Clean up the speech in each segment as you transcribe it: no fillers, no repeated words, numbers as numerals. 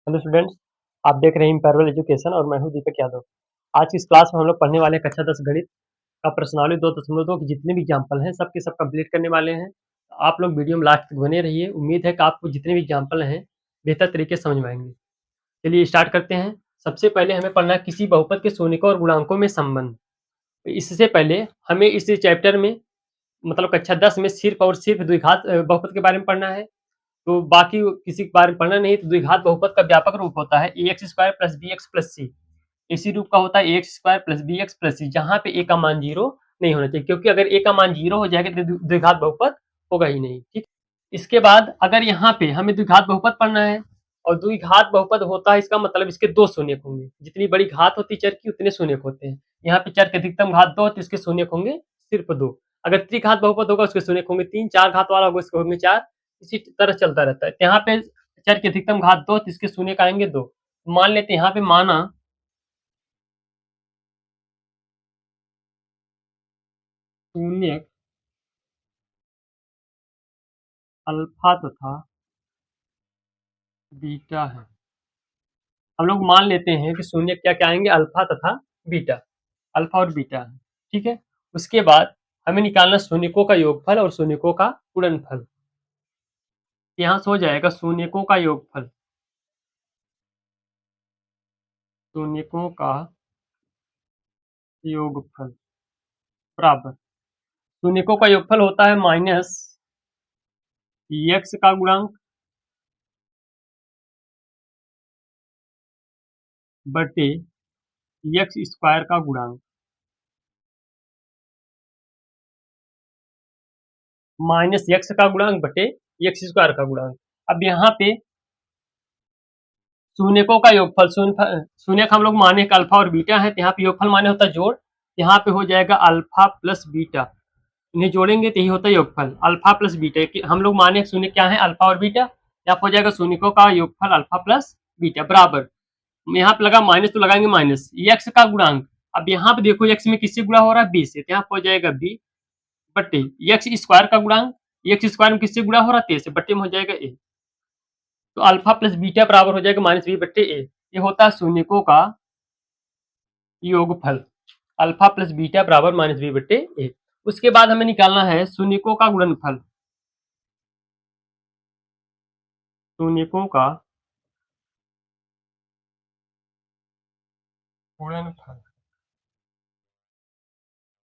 Hello students, आप देख रहे हैं इम्पेरियल एजुकेशन और मैं हूं दीपक यादव। आज की इस क्लास में हम लोग पढ़ने वाले हैं कक्षा 10 गणित का प्रश्नावली 2.2 के जितने भी एग्जाम्पल हैं सब के सब कंप्लीट करने वाले हैं। आप लोग वीडियो में लास्ट तक बने रहिए। उम्मीद है कि आपको जितने भी एग्जाम्पल हैं बेहतर तरीके से समझ में आएंगे। चलिए स्टार्ट करते हैं। सबसे पहले हमें पढ़ना है किसी बहुपद के शून्यकों और गुणांकों में संबंध। इससे पहले हमें इस चैप्टर में मतलब कक्षा 10 में सिर्फ और सिर्फ द्विघात बहुपद के बारे में पढ़ना है। तो बाकी किसी के बारे में पढ़ना नहीं। तो द्विघात बहुपद का व्यापक रूप होता है ax square plus B X plus C. इसी रूप का होता है ax square plus B X plus C, जहां पे a का मान 0 नहीं होना चाहिए, क्योंकि अगर a का मान 0 हो जाएगा तो द्विघात बहुपद होगा ही नहीं। ठीक। इसके बाद अगर यहाँ पे हमें द्विघात बहुपद पढ़ना है और द्विघात बहुपद होता है, इसका मतलब इसके दो शून्यक होंगे। जितनी बड़ी घात होती है चर की उतने शून्यक होते हैं। यहाँ पे चर के अधिकतम घात 2 तो इसके शून्यक होंगे सिर्फ 2। अगर त्रिघात बहुपद होगा उसके शून्यक होंगे 3, चार घात वाला होगा उसके होंगे 4। इसी तरह चलता रहता है। यहाँ पे चर के अधिकतम घात 2 तो इसके शून्यक आएंगे 2। मान लेते हैं यहाँ पे माना शून्यक अल्फा तथा बीटा है। हम लोग मान लेते हैं कि शून्यक क्या क्या आएंगे, अल्फा तथा बीटा। अल्फा और बीटा है। ठीक है। उसके बाद हमें निकालना शून्यकों का योगफल और शून्यकों का गुणनफल। यहाँ से हो जाएगा शून्यकों का योगफल, शून्यकों का योगफल बराबर शून्यकों का योगफल होता है माइनस एक्स का गुणांक बटे एक्स स्क्वायर का गुणांक माइनस एक्स का गुणांक बटे एक्स स्क्वायर का गुणांक। अब यहाँ पे शून्यकों का योगफल, शून्यक हम लोग माने कि अल्फा और बीटा है, तो यहाँ पे योगफल माने होता है जोड़। यहाँ पे हो जाएगा अल्फा प्लस बीटा, इन्हें जोड़ेंगे तो यही होता है योगफल अल्फा प्लस बीटा। हम लोग माने शून्य क्या है, अल्फा और बीटा। यहाँ पे हो जाएगा शून्यकों का योगफल अल्फा प्लस बीटा बराबर, यहाँ पे लगा माइनस तो लगाएंगे माइनस एक्स का गुणांक। अब यहाँ पे देखो एक्स में किससे गुणा हो रहा है, बी से, तो यहाँ पे हो जाएगा बी बट्टे एक्स स्क्वायर का गुणांक। एक्स स्क्वायर में किससे गुणा हो रहा है, तेईस से, बट्टे में हो जाएगा ए। तो अल्फा प्लस बीटा बराबर हो जाएगा माइनस बी बट्टे ए। ये होता है शून्यकों का योगफल, अल्फा प्लस बीटा बराबर माइनस बी बट्टे ए। उसके बाद हमें निकालना है शून्यकों का गुणनफल, शून्यकों का गुणनफल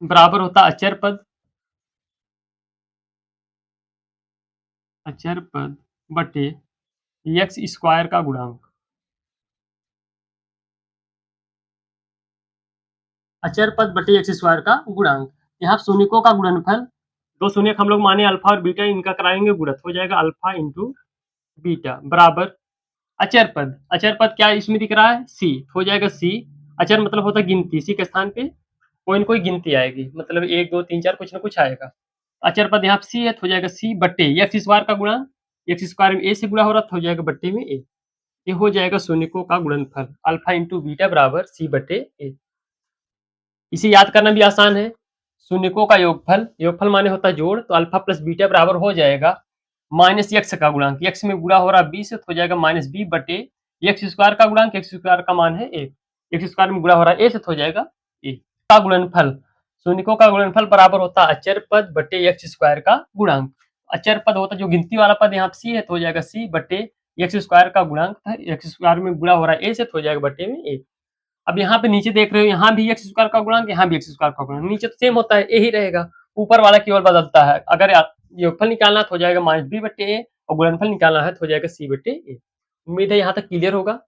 बराबर होता है अचर पद, अचर पद बटे एक्स स्क्वायर का गुणांक। अचर पद बटे एक्स स्क्वायर का गुणांक। यहाँ शून्यकों का गुणनफल, दो शून्यक हम लोग माने अल्फा और बीटा, इनका कराएंगे गुणत, हो जाएगा अल्फा इंटू बीटा बराबर अचर पद। अचर पद क्या इसमें दिख रहा है, सी, हो जाएगा सी। अचर मतलब होता है गिनती, सी के स्थान पे कोई न कोई गिनती आएगी, मतलब 1 2 3 4 कुछ ना कुछ आएगा। अचर पद यहाँ सी है तो हो जाएगा सी बट्टे एक्स स्क्वायर का गुणा, एक्स स्क्वायर में ए से गुणा हो रहा तो हो जाएगा बट्टे में ए। ये हो जाएगा शून्यकों का गुणनफल अल्फा इंटू बीटा बराबर सी बटे ए। इसे याद करना भी आसान है। शून्यकों का योगफल, योगफल माने होता है जोड़, तो अल्फा प्लस बीटा बराबर हो जाएगा माइनस एक्स का गुणांक, एक्स में गुणा हो रहा है बी से तो हो जाएगा माइनस बी बटे एक्स स्क्वायर का गुणांक, एक्स स्क्वायर का मान है एक, एक्स स्क्वायर में गुणा हो रहा है ए से तो हो जाएगा ए का गुणनफल। शून्यकों का गुणनफल बराबर होता है अचर पद बटे एक्स स्क्वायर का गुणांक। अचर पद होता है जो गिनती वाला पद, यहाँ सी है तो हो जाएगा सी बटे एक्स स्क्वायर का गुणांक, एक्स स्क्वायर में गुणा हो रहा है ए से तो हो जाएगा बटे में ए। अब यहाँ पे नीचे देख रहे हो, यहाँ भी एक्स स्क्वायर का गुणांक, यहाँ भी एक्स स्क्वायर का गुणांक, नीचे तो सेम होता है, यही रहेगा, ऊपर वाला केवल बदलता है। अगर योगफल निकालना तो हो जाएगा माइनस बी बट्टे ए और गुणनफल निकालना है तो हो जाएगा सी बट्टे ए। उम्मीद है यहाँ तक क्लियर होगा।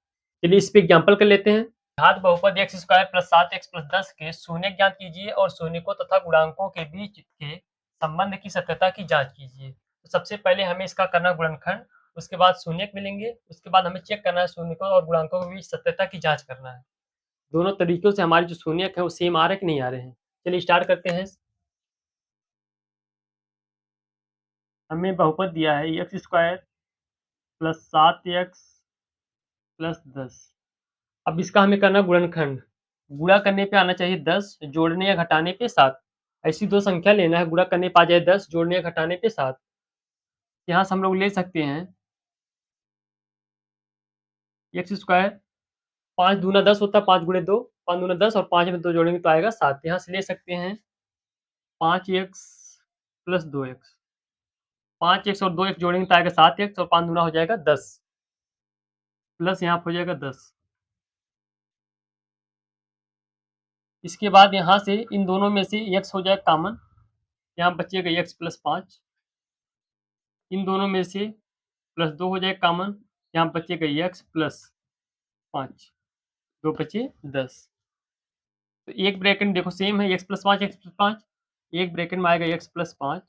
चलिए इस पे एग्जाम्पल कर लेते हैं। घात बहुपद x square plus 7x plus 10 के शून्यक ज्ञात कीजिए और शून्यकों तथा गुणांकों के बीच के संबंध की सत्यता की जांच कीजिए। तो सबसे पहले हमें इसका करना गुणनखंड, उसके बाद शून्यक मिलेंगे, उसके बाद हमें चेक करना है शून्यकों और गुणांकों के बीच सत्यता की जांच करना है दोनों तरीकों से हमारे जो शून्यक है वो सेम आ रहे कि नहीं आ रहे हैं। चलिए स्टार्ट करते हैं। हमें बहुपद दिया है x square plus 7x plus 10। अब इसका हमें करना गुणनखंड, गुणा करने पे आना चाहिए 10, जोड़ने या घटाने पे 7। ऐसी दो संख्या लेना है, गुणा करने पे आ जाए 10, जोड़ने या घटाने पे 7। यहाँ से हम लोग ले सकते हैं एक्स स्क्वायर 5 दूना 10 होता है, 5 गुणे 2, 5 दूना 10 और 5 में 2 जोड़ेंगे तो आएगा 7। यहाँ से ले सकते हैं 5x प्लस 2x, 5x और 2x जोड़ेंगे तो आएगा 7x और 5 दूना हो जाएगा 10 प्लस यहाँ पे हो जाएगा 10। इसके बाद यहाँ से इन दोनों में से x हो जाएगा कॉमन, यहाँ बचेगा x प्लस 5। इन दोनों में से प्लस 2 हो जाएगा कॉमन, यहाँ बचेगा x प्लस 5, 2 बचे 10। तो एक ब्रैकेट में देखो सेम है x प्लस 5 x प्लस 5, एक ब्रैकेट में आएगा x प्लस 5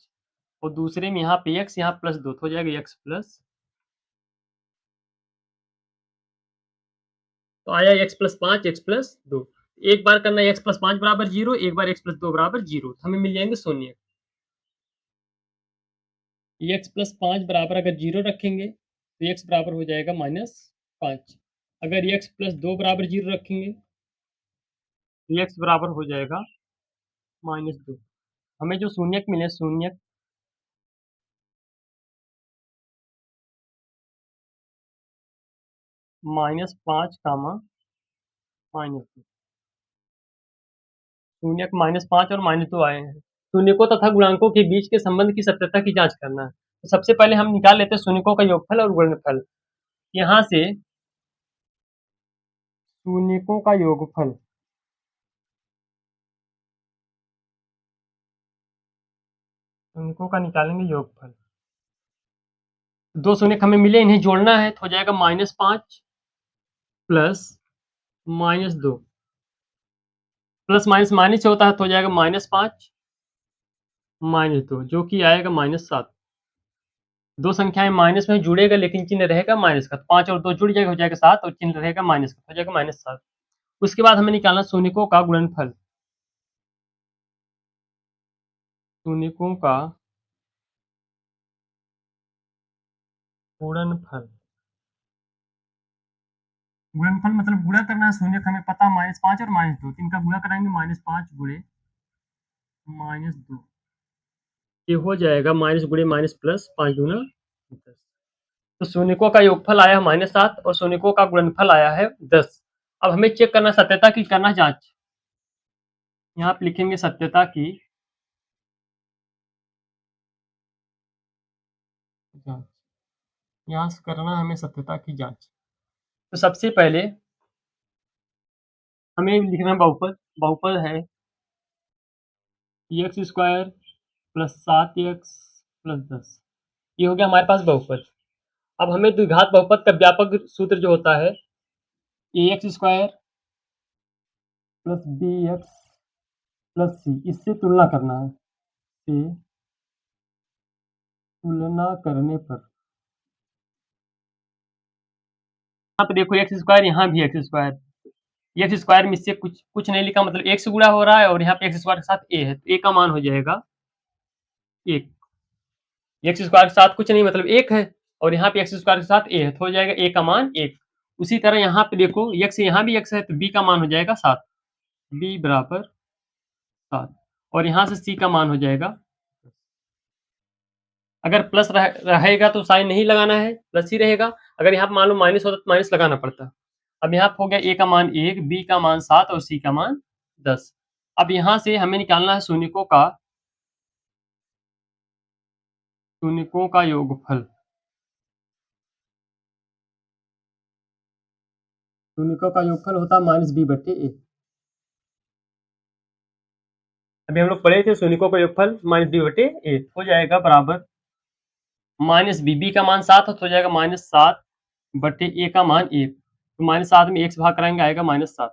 और दूसरे में यहाँ पे x, यहाँ प्लस 2 तो हो जाएगा x प्लस, तो आया x प्लस 5 x प्लस 2। एक बार करना है x प्लस 5 बराबर 0, एक बार x प्लस 2 बराबर 0, तो हमें मिल जाएंगे शून्य। x प्लस 5 बराबर अगर 0 रखेंगे तो x बराबर हो जाएगा -5। अगर x प्लस 2 बराबर 0 रखेंगे तो x बराबर हो जाएगा -2। हमें जो शून्यक मिले, शून्यक -5 कामा -2, शून्यक -5 और -2 आए हैं। शून्यकों तथा गुणांकों के बीच के संबंध की सत्यता की जांच करना है। तो सबसे पहले हम निकाल लेते हैं शून्यकों का योगफल और गुणनफल। यहाँ से शून्यकों का योगफल, शून्यकों का निकालेंगे योगफल। दो शून्यक हमें मिले, इन्हें जोड़ना है तो हो जाएगा -5 प्लस -2, प्लस माइनस माइनस होता है तो हो जाएगा -5 -2, जो कि आएगा -7। दो संख्याएं माइनस में जुड़ेगा लेकिन चिन्ह रहेगा माइनस का, तो 5 और 2 जुड़ जाएगा हो जाएगा 7 और चिन्ह रहेगा माइनस का, हो जाएगा -7। उसके बाद हमें निकालना शून्यकों का गुणनफल। शून्यकों का गुणनफल, गुणनफल मतलब गुणा करना है शून्यक, हमें पता -5 और -2, इनका गुणा कराएंगे -5 गुणे -2, ये हो जाएगा माइनस गुणे माइनस प्लस 5 दूना 10। तो शून्यकों का योगफल आया है -7 और शून्यकों का गुणनफल आया है 10। अब हमें चेक करना, सत्यता की करना जांच। यहाँ पे लिखेंगे सत्यता की जांच, यहाँ से करना हमें सत्यता की जांच। तो सबसे पहले हमें लिखना बहुपद, बहुपद है x square plus 7x plus 10, ये हो गया हमारे पास बहुपद। अब हमें द्विघात बहुपद का व्यापक सूत्र जो होता है ax square plus bx plus c, इससे तुलना करना है। से तुलना करने पर यहाँ पे देखो एक्स स्क्वायर, यहाँ भी एक्स स्क्वायर, एक्स स्क्वायर में इससे कुछ कुछ नहीं लिखा, मतलब एक से गुणा हो रहा है और यहाँ पे एक्स स्क्वायर के साथ ए है, तो ए का मान हो जाएगा 1। एक्स स्क्वायर के साथ कुछ नहीं मतलब 1 है और यहाँ पे एक्स स्क्वायर के साथ ए है, तो हो जाएगा ए का मान 1। उसी तरह यहाँ पे देखो एक्स, यहाँ भी एक्स है तो बी का मान हो जाएगा 7, बी बराबर 7 और यहाँ से सी का मान हो जाएगा, अगर प्लस रहेगा तो साइन नहीं लगाना है, प्लस ही रहेगा। अगर यहाँ पे मान लो माइनस होता तो माइनस लगाना पड़ता। अब यहाँ पे हो गया ए का मान 1, बी का मान 7 और सी का मान 10। अब यहाँ से हमें निकालना है शून्यकों का, शून्यकों का योगफल। शून्यकों का योगफल होता है -b/a। अभी हम लोग पढ़े थे शून्यकों का योगफल -b/a, हो जाएगा बराबर -b, b का मान 7 हो जाएगा -7/a का मान 1, तो -7 में 1 से भाग कराएंगे आएगा -7,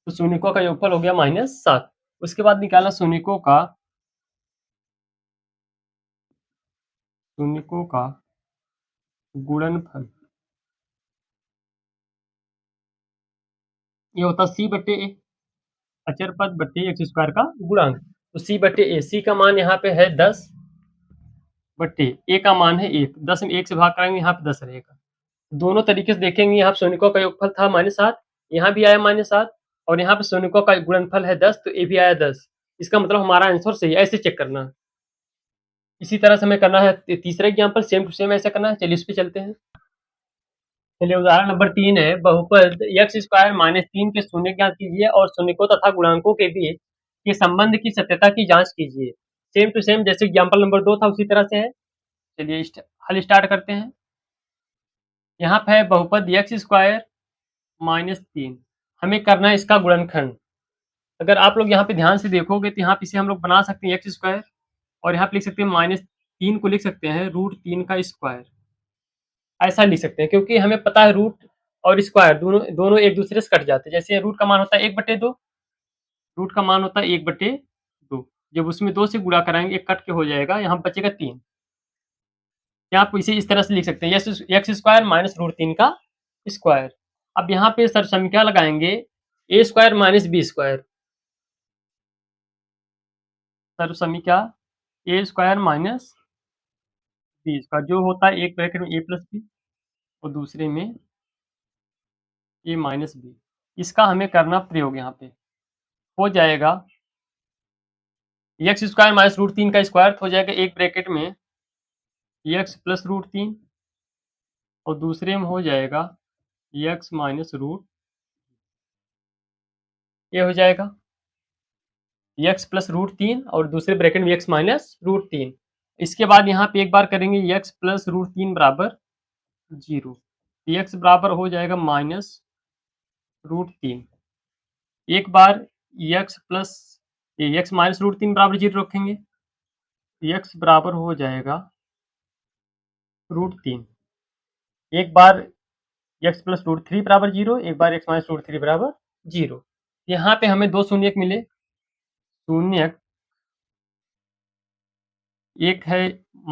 तो शून्यकों का योगफल हो गया -7। उसके बाद निकालना शून्यकों का, शून्यकों का गुणनफल। ये होता c/a, अचर पद बट्टे एक्स स्क्वायर का गुणांक। तो c/a, c का मान यहाँ पे है 10 बट्टे a का मान है 1, 10 में 1 से भाग कराएंगे यहाँ पे 10 रहेगा। दोनों तरीके से देखेंगे, यहाँ पे शून्यकों का योगफल था -7, यहाँ भी आया -7 और यहाँ पे शून्यकों का गुणनफल है 10, तो ये भी आया 10। इसका मतलब हमारा आंसर सही है, ऐसे चेक करना है। इसी तरह से हमें करना है तीसरा एग्जाम्पल, सेम टू सेम ऐसा करना है। चलिए इस पे चलते हैं। चलिए उदाहरण नंबर 3 है, बहुपद एक्स स्क्वायर माइनस 3 के शून्य ज्ञात कीजिए और शून्यकों तथा गुणांकों के बीच के संबंध की सत्यता की जांच कीजिए। सेम टू सेम जैसे एग्जाम्पल नंबर 2 था उसी तरह से है। चलिए हल स्टार्ट करते हैं। यहाँ पे है बहुपद एक्स स्क्वायर माइनस 3, हमें करना है इसका गुणनखंड। अगर आप लोग यहाँ पे ध्यान से देखोगे तो यहाँ पे इसे हम लोग बना सकते हैं एक्स स्क्वायर और यहाँ पे लिख सकते हैं माइनस 3 को लिख सकते हैं रूट 3 का स्क्वायर, ऐसा लिख सकते हैं क्योंकि हमें पता है रूट और स्क्वायर दोनों दोनों एक दूसरे से कट जाते हैं। जैसे रूट का मान होता है 1/2, रूट का मान होता है 1/2, जब उसमें 2 से गुणा कराएंगे एक कट के हो जाएगा, यहाँ बचेगा 3। यहाँ आप इसे इस तरह से लिख सकते हैं एक्स स्क्वायर माइनस रूट 3 का स्क्वायर। अब यहाँ पे सर समीकरण लगाएंगे A square minus B square, सर समीकरण A square minus B square जो होता है एक ब्रैकेट में ए प्लस बी और दूसरे में ए माइनस बी, इसका हमें करना प्रयोग। यहाँ पे हो जाएगा एक्स स्क्वायर माइनस रूट 3 का स्क्वायर हो जाएगा एक ब्रैकेट में एक्स प्लस रूट 3 और दूसरे में हो जाएगा एक्स माइनस रूट, ये हो जाएगा एक्स प्लस रूट 3 और दूसरे ब्रैकेट में एक्स माइनस रूट 3। इसके बाद यहाँ पे एक बार करेंगे एक्स प्लस रूट 3 बराबर 0, एक्स बराबर हो जाएगा माइनस रूट 3। एक बार X plus X minus root 3 बराबर 0 रखेंगे, एक्स बराबर हो जाएगा रूट 3। एक बार एक्स प्लस रूट 3 बराबर 0, एक बार एक्स माइनस रूट 3 बराबर 0। यहाँ पे हमें दो शून्यक मिले, शून्यक एक है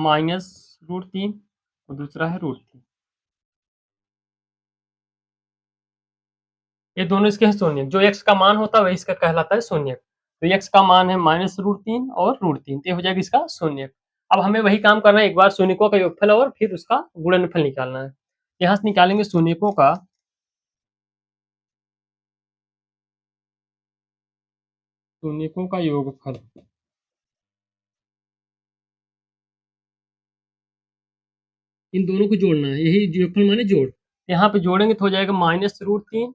माइनस रूट 3 और दूसरा है रूट 3, ये दोनों इसके हैं शून्यक। जो एक्स का मान होता है वही इसका कहलाता है शून्यक। तो एक्स का मान है माइनस रूट 3 और रूट 3, तो ये हो जाएगा इसका शून्यक। अब हमें वही काम करना है, एक बार शून्यकों का योगफल और फिर उसका गुणनफल निकालना है। यहाँ से निकालेंगे शून्यकों का योगफल, इन दोनों को जोड़ना है, यही योगफल माने जोड़। यहाँ पे जोड़ेंगे तो हो जाएगा माइनस रूट 3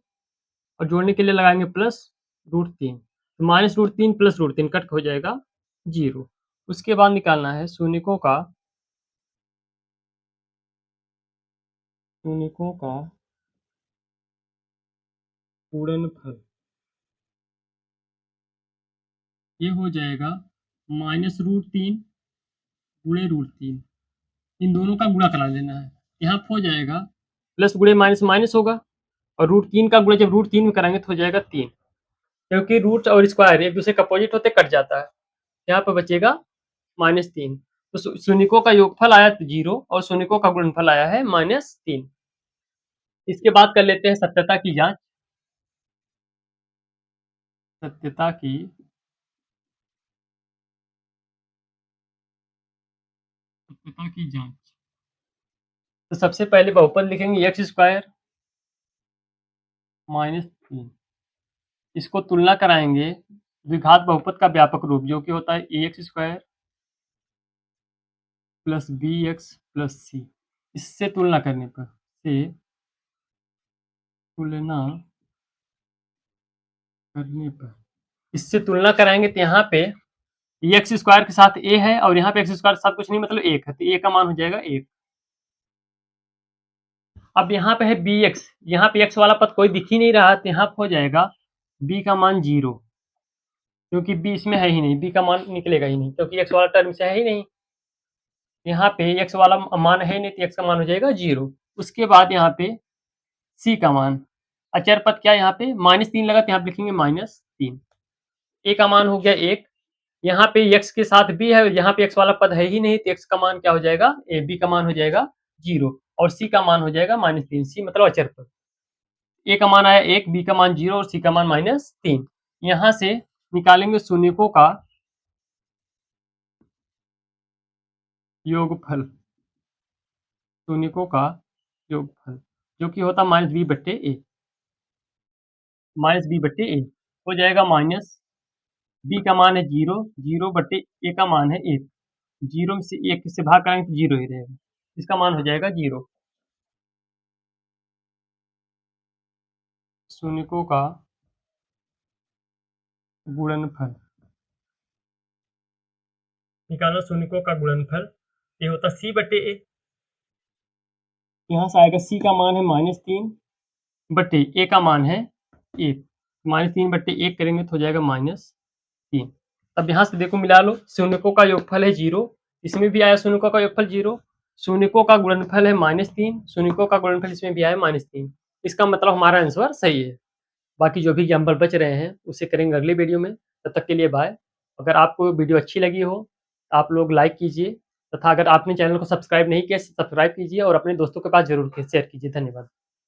और जोड़ने के लिए लगाएंगे प्लस रूट 3, तो minus root 3 plus root 3 cut हो जाएगा 0। उसके बाद निकालना है शून्यकों का गुणनफल, ये हो जाएगा माइनस रूट 3 गुणे रूट 3, इन दोनों का गुणा करा लेना है। यहाँ हो जाएगा प्लस गुणे माइनस माइनस होगा और रूट 3 का गुणा जब रूट 3 में कराएंगे तो हो जाएगा 3, क्योंकि रूट और स्क्वायर एक दूसरे का अपोजिट होते कट जाता है। यहाँ पर बचेगा -3, तो शून्यकों का योगफल आया 0 और शून्यकों का गुणनफल आया है -3। इसके बाद कर लेते हैं सत्यता की जांच। सत्यता की जांच, तो सबसे पहले बहुपद लिखेंगे एक्स स्क्वायर -3, इसको तुलना कराएंगे द्विघात बहुपद का व्यापक रूप जो कि होता है A X square plus B X plus C. इससे तुलना करने पर इससे तुलना कराएंगे तो यहाँ पे एक्स स्क्वायर के साथ ए है और यहाँ पे एक्स स्क्वायर के साथ कुछ नहीं मतलब 1 है, तो ए का मान हो जाएगा 1। अब यहाँ पे है बी एक्स, यहाँ पे एक्स वाला पद कोई दिख ही नहीं रहा, तो यहाँ पे हो जाएगा बी का मान 0, क्योंकि बी इसमें है ही नहीं, बी का मान निकलेगा ही नहीं क्योंकि एक्स वाला टर्म से है ही नहीं। यहाँ पे एक्स वाला मान है नहीं तो एक्स का मान हो जाएगा 0। उसके बाद यहाँ पे सी का मान, अचर पद क्या यहाँ पे -3 लगा तो यहाँ पे लिखेंगे -3। ए का मान हो गया 1, यहाँ पे एक्स के साथ बी है, यहाँ पे एक्स वाला पद है ही नहीं तो एक्स का मान क्या हो जाएगा, ए बी का मान हो जाएगा 0 और सी का मान हो जाएगा -3। सी मतलब अचर पद, ए का मान आया 1, बी का मान 0 और सी का मान -3। यहाँ से निकालेंगे शून्यकों का योगफल, शून्यकों का योगफल जो कि होता माइनस बी बट्टे ए, हो जाएगा माइनस बी का मान है 0, 0 बट्टे ए का मान है 1, 0 में से 1 से भाग करेंगे तो 0 ही रहेगा, इसका मान हो जाएगा 0। शून्यकों का गुणनफल। निकालना शून्यकों का गुणनफल, ये होता c/a। यहाँ से आएगा c का मान है -3 बटे a का मान है 1। -3 बटे 1 करेंगे तो हो जाएगा -3। अब यहाँ से देखो मिला लो, शून्यकों का योगफल है 0, इसमें भी आया शून्यकों का योगफल 0, शून्यकों का गुणनफल है -3, शून्यकों का गुणनफल इसमें भी आया -3। इसका मतलब हमारा आंसर सही है। बाकी जो भी एग्जाम्पल बच रहे हैं उसे करेंगे अगले वीडियो में। तब तक के लिए बाय। अगर आपको वीडियो अच्छी लगी हो तो आप लोग लाइक कीजिए, तथा अगर आपने चैनल को सब्सक्राइब नहीं किया सब्सक्राइब कीजिए और अपने दोस्तों के पास जरूर शेयर कीजिए। धन्यवाद।